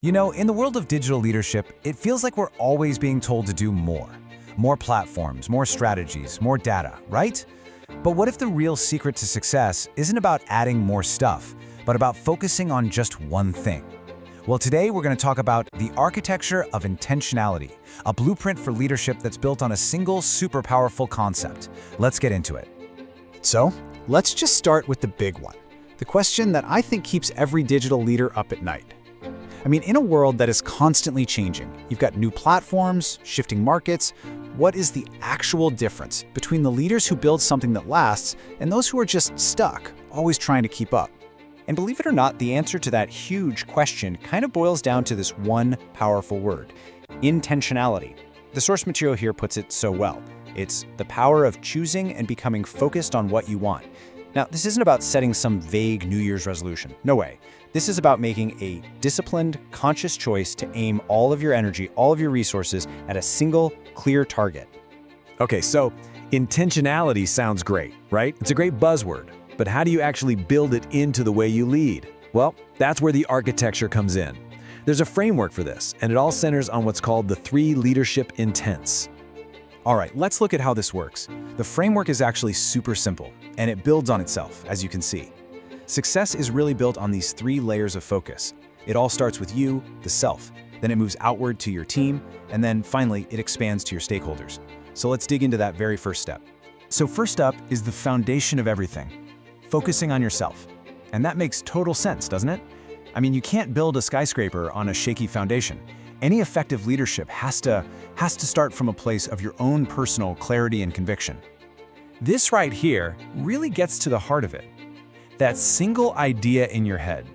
You know, in the world of digital leadership, it feels like we're always being told to do more. More platforms, more strategies, more data, right? But what if the real secret to success isn't about adding more stuff, but about focusing on just one thing? Well, today we're going to talk about the architecture of intentionality, a blueprint for leadership that's built on a single super powerful concept. Let's get into it. So, let's just start with the big one. The question that I think keeps every digital leader up at night. I mean, in a world that is constantly changing, you've got new platforms, shifting markets. What is the actual difference between the leaders who build something that lasts and those who are just stuck, always trying to keep up? And believe it or not, the answer to that huge question kind of boils down to this one powerful word: intentionality. The source material here puts it so well. It's the power of choosing and becoming focused on what you want. Now, this isn't about setting some vague New Year's resolution. No way. This is about making a disciplined, conscious choice to aim all of your energy, all of your resources at a single, clear target. Okay, so intentionality sounds great, right? It's a great buzzword, but how do you actually build it into the way you lead? Well, that's where the architecture comes in. There's a framework for this, and it all centers on what's called the 3 leadership intents. All right, let's look at how this works. The framework is actually super simple, and it builds on itself, as you can see. Success is really built on these 3 layers of focus. It all starts with you, the self, then it moves outward to your team, and then finally it expands to your stakeholders. So let's dig into that very first step. So first up is the foundation of everything, focusing on yourself. And that makes total sense, doesn't it? I mean, you can't build a skyscraper on a shaky foundation. Any effective leadership has to start from a place of your own personal clarity and conviction. This right here really gets to the heart of it. That single idea in your head.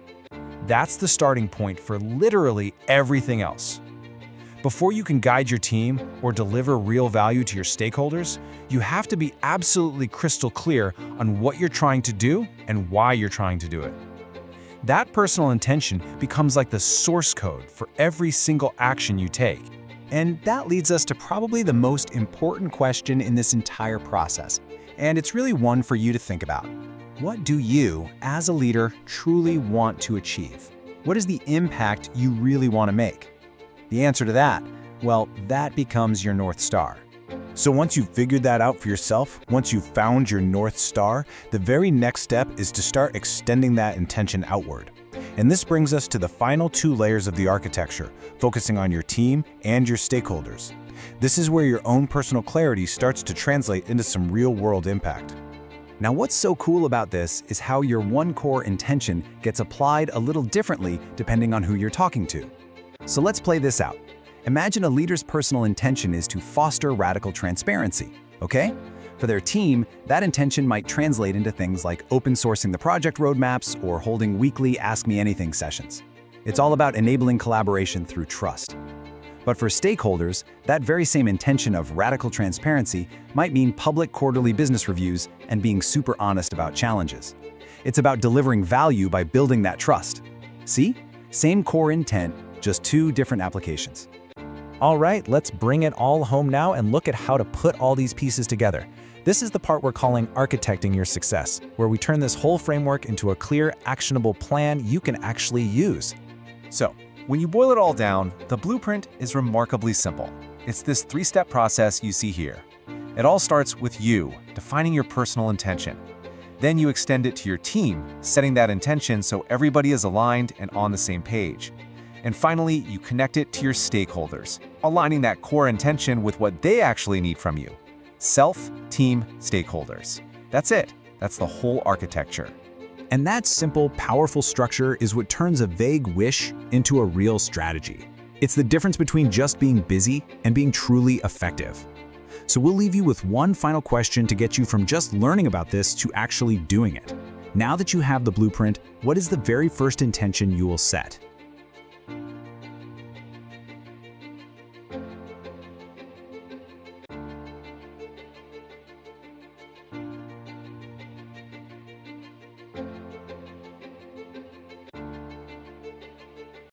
That's the starting point for literally everything else. Before you can guide your team or deliver real value to your stakeholders, you have to be absolutely crystal clear on what you're trying to do and why you're trying to do it. That personal intention becomes like the source code for every single action you take. And that leads us to probably the most important question in this entire process. And it's really one for you to think about. What do you, as a leader, truly want to achieve? What is the impact you really want to make? The answer to that, well, that becomes your North Star. So once you've figured that out for yourself, once you've found your North Star, the very next step is to start extending that intention outward. And this brings us to the final 2 layers of the architecture, focusing on your team and your stakeholders. This is where your own personal clarity starts to translate into some real-world impact. Now, what's so cool about this is how your one core intention gets applied a little differently depending on who you're talking to. So let's play this out. Imagine a leader's personal intention is to foster radical transparency, okay? For their team, that intention might translate into things like open sourcing the project roadmaps or holding weekly Ask Me Anything sessions. It's all about enabling collaboration through trust. But for stakeholders, that very same intention of radical transparency might mean public quarterly business reviews and being super honest about challenges. It's about delivering value by building that trust. See? Same core intent, just 2 different applications. All right, let's bring it all home now and look at how to put all these pieces together. This is the part we're calling architecting your success, where we turn this whole framework into a clear, actionable plan you can actually use. So, when you boil it all down, the blueprint is remarkably simple. It's this 3-step process you see here. It all starts with you, defining your personal intention. Then you extend it to your team, setting that intention so everybody is aligned and on the same page. And finally, you connect it to your stakeholders, aligning that core intention with what they actually need from you. Self, team, stakeholders. That's it. That's the whole architecture. And that simple, powerful structure is what turns a vague wish into a real strategy. It's the difference between just being busy and being truly effective. So we'll leave you with one final question to get you from just learning about this to actually doing it. Now that you have the blueprint, what is the very first intention you will set?